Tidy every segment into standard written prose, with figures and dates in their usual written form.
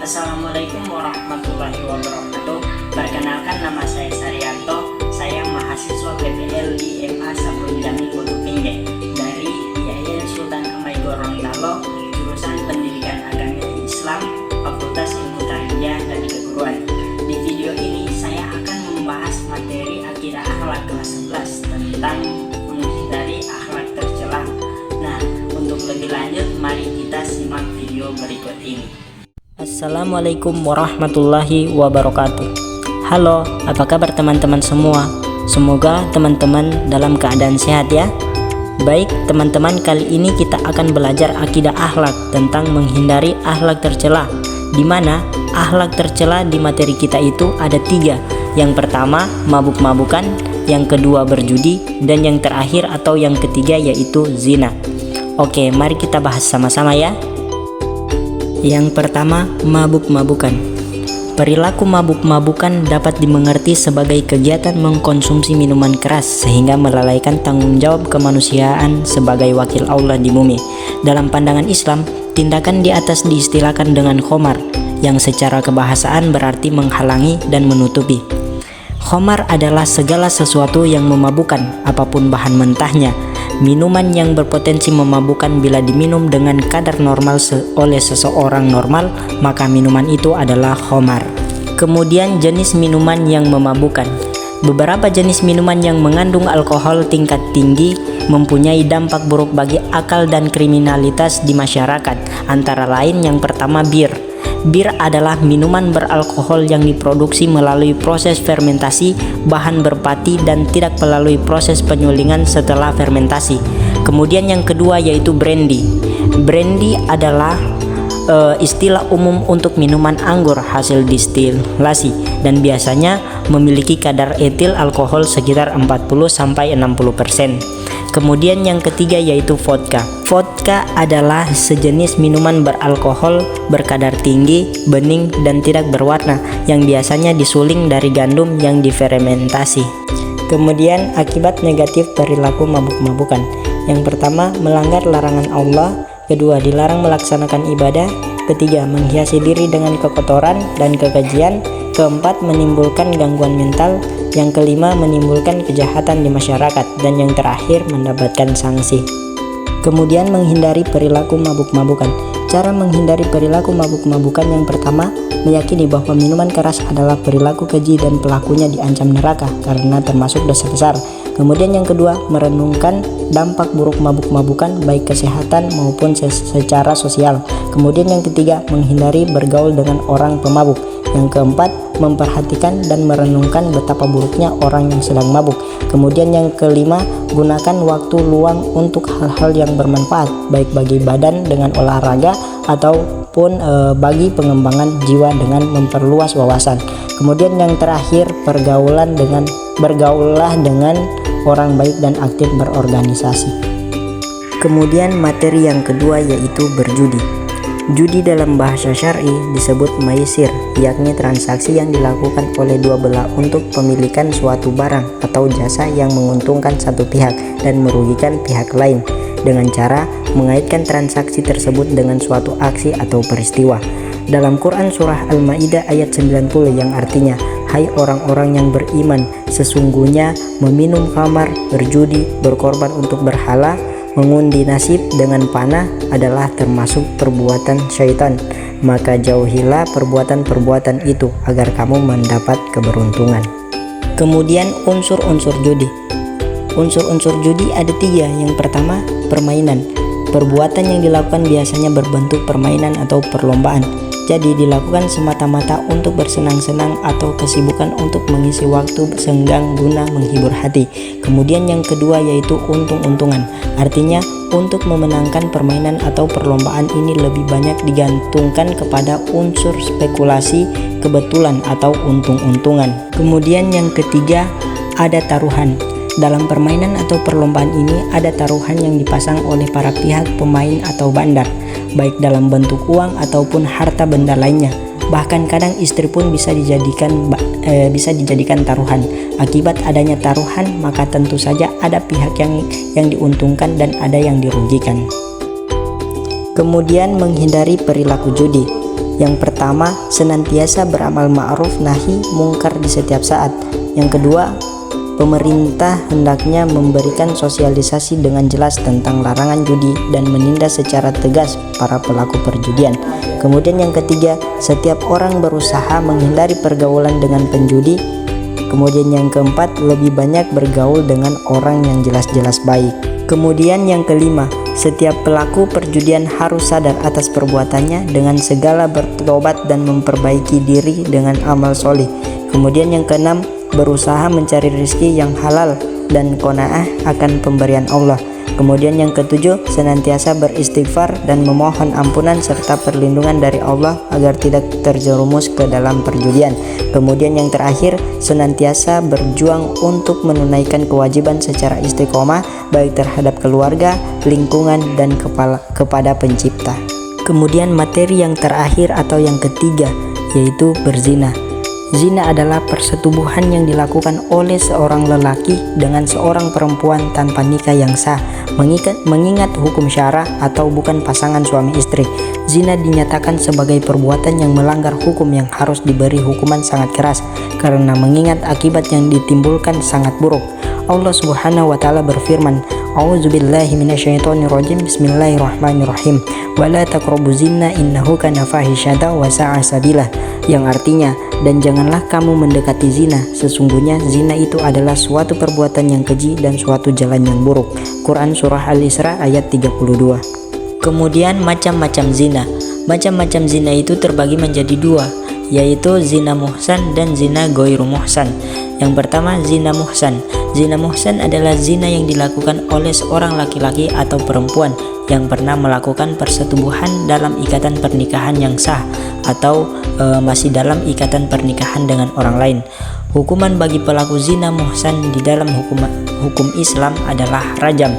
Assalamualaikum warahmatullahi wabarakatuh. Perkenalkan, nama saya Saryanto. Saya mahasiswa PPL di MA Sabrun Jamil Kutu Pingge dari Yayasan Sultan Hamai Gorontalo, jurusan Pendidikan Agama Islam, Fakultas Ilmu Tarbiyah dan Keguruan. Di video ini saya akan membahas materi akidah akhlak kelas 11 tentang menghindari akhlak tercela. Nah, untuk lebih lanjut, mari kita simak video berikut ini. Assalamualaikum warahmatullahi wabarakatuh. Halo, apa kabar teman-teman semua? Semoga teman-teman dalam keadaan sehat ya. Baik teman-teman, kali ini kita akan belajar akidah akhlak tentang menghindari akhlak tercela, di mana akhlak tercela di materi kita itu ada 3. Yang pertama mabuk-mabukan, yang kedua berjudi, dan yang terakhir atau yang ketiga yaitu zina. Oke, mari kita bahas sama-sama ya. Yang pertama, mabuk-mabukan. Perilaku mabuk-mabukan dapat dimengerti sebagai kegiatan mengkonsumsi minuman keras sehingga melalaikan tanggung jawab kemanusiaan sebagai wakil Allah di bumi. Dalam pandangan Islam, tindakan di atas diistilahkan dengan khomar, yang secara kebahasaan berarti menghalangi dan menutupi. Khomar adalah segala sesuatu yang memabukkan, apapun bahan mentahnya. Minuman yang berpotensi memabukkan bila diminum dengan kadar normal oleh seseorang normal, maka minuman itu adalah khomar. Kemudian jenis minuman yang memabukkan. Beberapa jenis minuman yang mengandung alkohol tingkat tinggi mempunyai dampak buruk bagi akal dan kriminalitas di masyarakat. Antara lain yang pertama bir. Bir adalah minuman beralkohol yang diproduksi melalui proses fermentasi, bahan berpati dan tidak melalui proses penyulingan setelah fermentasi. Kemudian yang kedua yaitu brandy. Brandy adalah istilah umum untuk minuman anggur hasil distilasi dan biasanya memiliki kadar etil alkohol sekitar 40-60%. Kemudian yang ketiga yaitu vodka. Vodka adalah sejenis minuman beralkohol berkadar tinggi, bening, dan tidak berwarna yang biasanya disuling dari gandum yang difermentasi. Kemudian akibat negatif perilaku mabuk-mabukan. Yang pertama, melanggar larangan Allah. Kedua, dilarang melaksanakan ibadah. Ketiga, menghiasi diri dengan kekotoran dan kekejian. Keempat, menimbulkan gangguan mental. Yang kelima, menimbulkan kejahatan di masyarakat. Dan yang terakhir, mendapatkan sanksi. Kemudian menghindari perilaku mabuk-mabukan. Cara menghindari perilaku mabuk-mabukan yang pertama, meyakini bahwa minuman keras adalah perilaku keji dan pelakunya diancam neraka karena termasuk dosa besar. Kemudian yang kedua, merenungkan dampak buruk mabuk-mabukan baik kesehatan maupun secara sosial. Kemudian yang ketiga, menghindari bergaul dengan orang pemabuk. Yang keempat, memperhatikan dan merenungkan betapa buruknya orang yang sedang mabuk. Kemudian yang kelima, gunakan waktu luang untuk hal-hal yang bermanfaat, baik bagi badan dengan olahraga ataupun bagi pengembangan jiwa dengan memperluas wawasan. Kemudian yang terakhir, bergaullah dengan orang baik dan aktif berorganisasi. Kemudian materi yang kedua yaitu berjudi. Judi dalam bahasa syar'i disebut maisir, yakni transaksi yang dilakukan oleh dua belah untuk pemilikan suatu barang atau jasa yang menguntungkan satu pihak dan merugikan pihak lain, dengan cara mengaitkan transaksi tersebut dengan suatu aksi atau peristiwa. Dalam Quran surah Al-Maidah ayat 90 yang artinya, hai orang-orang yang beriman, sesungguhnya meminum khamar, berjudi, berkorban untuk berhala, mengundi nasib dengan panah adalah termasuk perbuatan syaitan. Maka jauhilah perbuatan-perbuatan itu agar kamu mendapat keberuntungan. Kemudian unsur-unsur judi. Unsur-unsur judi ada 3. Yang pertama, permainan. Perbuatan yang dilakukan biasanya berbentuk permainan atau perlombaan. Jadi dilakukan semata-mata untuk bersenang-senang atau kesibukan untuk mengisi waktu senggang guna menghibur hati. Kemudian yang kedua yaitu untung-untungan. Artinya untuk memenangkan permainan atau perlombaan ini lebih banyak digantungkan kepada unsur spekulasi, kebetulan atau untung-untungan. Kemudian yang ketiga ada taruhan. Dalam permainan atau perlombaan ini ada taruhan yang dipasang oleh para pihak pemain atau bandar, baik dalam bentuk uang ataupun harta benda lainnya. Bahkan kadang istri pun bisa dijadikan taruhan. Akibat adanya taruhan, maka tentu saja ada pihak yang diuntungkan dan ada yang dirugikan. Kemudian menghindari perilaku judi. Yang pertama, senantiasa beramal ma'ruf nahi mungkar di setiap saat. Yang kedua, pemerintah hendaknya memberikan sosialisasi dengan jelas tentang larangan judi dan menindas secara tegas para pelaku perjudian. Kemudian yang ketiga, setiap orang berusaha menghindari pergaulan dengan penjudi. Kemudian yang keempat, lebih banyak bergaul dengan orang yang jelas-jelas baik. Kemudian yang kelima, setiap pelaku perjudian harus sadar atas perbuatannya dengan segala bertobat dan memperbaiki diri dengan amal soleh. Kemudian yang keenam, berusaha mencari rezeki yang halal dan qanaah akan pemberian Allah. Kemudian yang ketujuh, senantiasa beristighfar dan memohon ampunan serta perlindungan dari Allah agar tidak terjerumus ke dalam perjudian. Kemudian yang terakhir, senantiasa berjuang untuk menunaikan kewajiban secara istiqomah baik terhadap keluarga, lingkungan, dan kepada pencipta. Kemudian materi yang terakhir atau yang ketiga, yaitu berzina. Zina adalah persetubuhan yang dilakukan oleh seorang lelaki dengan seorang perempuan tanpa nikah yang sah, mengingat hukum syara atau bukan pasangan suami istri. Zina dinyatakan sebagai perbuatan yang melanggar hukum yang harus diberi hukuman sangat keras karena mengingat akibat yang ditimbulkan sangat buruk. Allah Subhanahu wa taala berfirman, "A'udzubillahi minasyaitonirrajim. Bismillahirrahmanirrahim. Wala taqrabuz zina innahu kana fahisyatan wa sa'a sabila." Yang artinya, dan janganlah kamu mendekati zina, sesungguhnya zina itu adalah suatu perbuatan yang keji dan suatu jalan yang buruk. Quran Surah Al-Isra ayat 32. Kemudian macam-macam zina. Macam-macam zina itu terbagi menjadi dua, yaitu zina muhsan dan zina ghairu muhsan. Yang pertama, zina muhsan. Zina muhsan adalah zina yang dilakukan oleh seorang laki-laki atau perempuan yang pernah melakukan persetubuhan dalam ikatan pernikahan yang sah atau masih dalam ikatan pernikahan dengan orang lain. Hukuman bagi pelaku zina muhsan di dalam hukum Islam adalah rajam.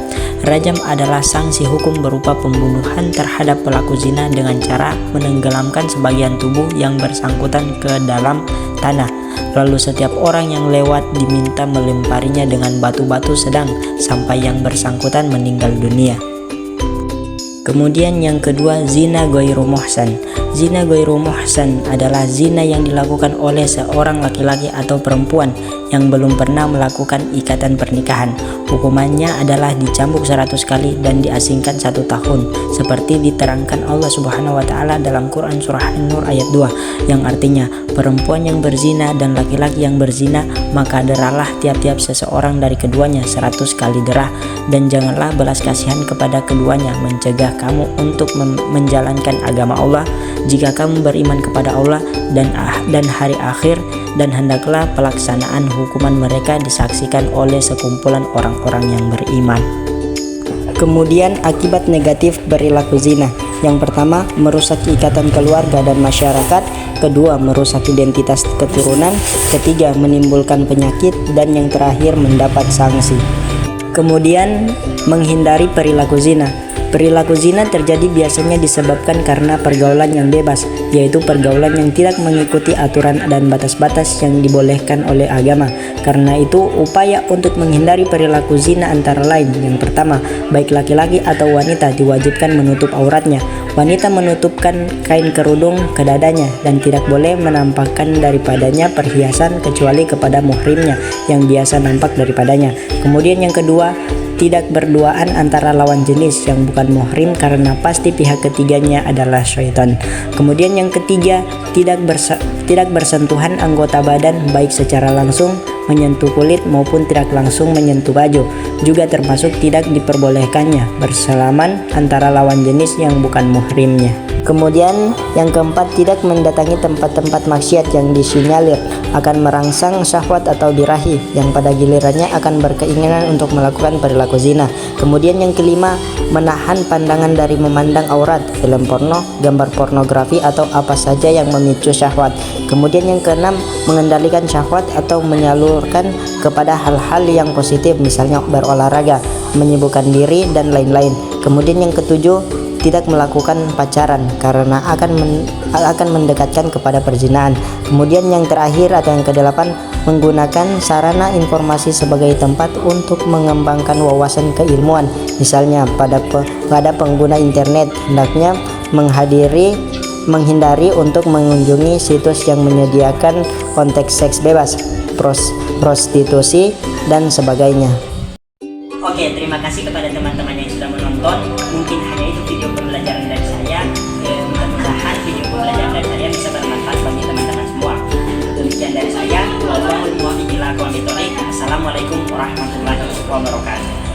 Rajam adalah sanksi hukum berupa pembunuhan terhadap pelaku zina dengan cara menenggelamkan sebagian tubuh yang bersangkutan ke dalam tanah. Lalu setiap orang yang lewat diminta melemparinya dengan batu-batu sedang sampai yang bersangkutan meninggal dunia. Kemudian yang kedua, zina ghairu muhsan. Zina ghairu muhsan adalah zina yang dilakukan oleh seorang laki-laki atau perempuan yang belum pernah melakukan ikatan pernikahan. Hukumannya adalah dicambuk 100 kali dan diasingkan 1 tahun, seperti diterangkan Allah Subhanahu wa taala dalam Quran Surah An-Nur ayat 2, yang artinya perempuan yang berzina dan laki-laki yang berzina, maka deralah tiap-tiap seseorang dari keduanya 100 kali derah, dan janganlah belas kasihan kepada keduanya, mencegah kamu untuk menjalankan agama Allah jika kamu beriman kepada Allah dan hari akhir, dan hendaklah pelaksanaan hukuman mereka disaksikan oleh sekumpulan orang-orang yang beriman. Kemudian akibat negatif perilaku zina. Yang pertama, merusak ikatan keluarga dan masyarakat. Kedua, merusak identitas keturunan. Ketiga, menimbulkan penyakit. Dan yang terakhir, mendapat sanksi. Kemudian, menghindari perilaku zina. Perilaku zina terjadi biasanya disebabkan karena pergaulan yang bebas, yaitu pergaulan yang tidak mengikuti aturan dan batas-batas yang dibolehkan oleh agama. Karena itu, upaya untuk menghindari perilaku zina antara lain: yang pertama, baik laki-laki atau wanita diwajibkan menutup auratnya. Wanita menutupkan kain kerudung ke dadanya dan tidak boleh menampakkan daripadanya perhiasan kecuali kepada muhrimnya yang biasa nampak daripadanya. Kemudian yang kedua, tidak berduaan antara lawan jenis yang bukan muhrim karena pasti pihak ketiganya adalah syaitan. Kemudian yang ketiga, tidak bersentuhan anggota badan baik secara langsung menyentuh kulit maupun tidak langsung menyentuh baju. Juga termasuk tidak diperbolehkannya bersalaman antara lawan jenis yang bukan muhrimnya. Kemudian yang keempat, tidak mendatangi tempat-tempat maksiat yang disinyalir akan merangsang syahwat atau birahi yang pada gilirannya akan berkeinginan untuk melakukan perilaku zina. Kemudian yang kelima, menahan pandangan dari memandang aurat, film porno, gambar pornografi atau apa saja yang memicu syahwat. Kemudian yang keenam, mengendalikan syahwat atau menyalurkan kepada hal-hal yang positif, misalnya berolahraga, menyibukkan diri dan lain-lain. Kemudian yang ketujuh, tidak melakukan pacaran karena akan mendekatkan kepada perzinaan. Kemudian yang terakhir atau yang kedelapan, menggunakan sarana informasi sebagai tempat untuk mengembangkan wawasan keilmuan. Misalnya pada pengguna internet hendaknya menghadiri menghindari untuk mengunjungi situs yang menyediakan konteks seks bebas, prostitusi, dan sebagainya. Oke, terima kasih kepada teman-teman yang sudah menonton. Mungkin hanya itu video pembelajaran dari saya. Mudah-mudahan video pembelajaran dari saya bisa bermanfaat bagi teman-teman semua. Demikian dari saya. Assalamualaikum warahmatullahi wabarakatuh.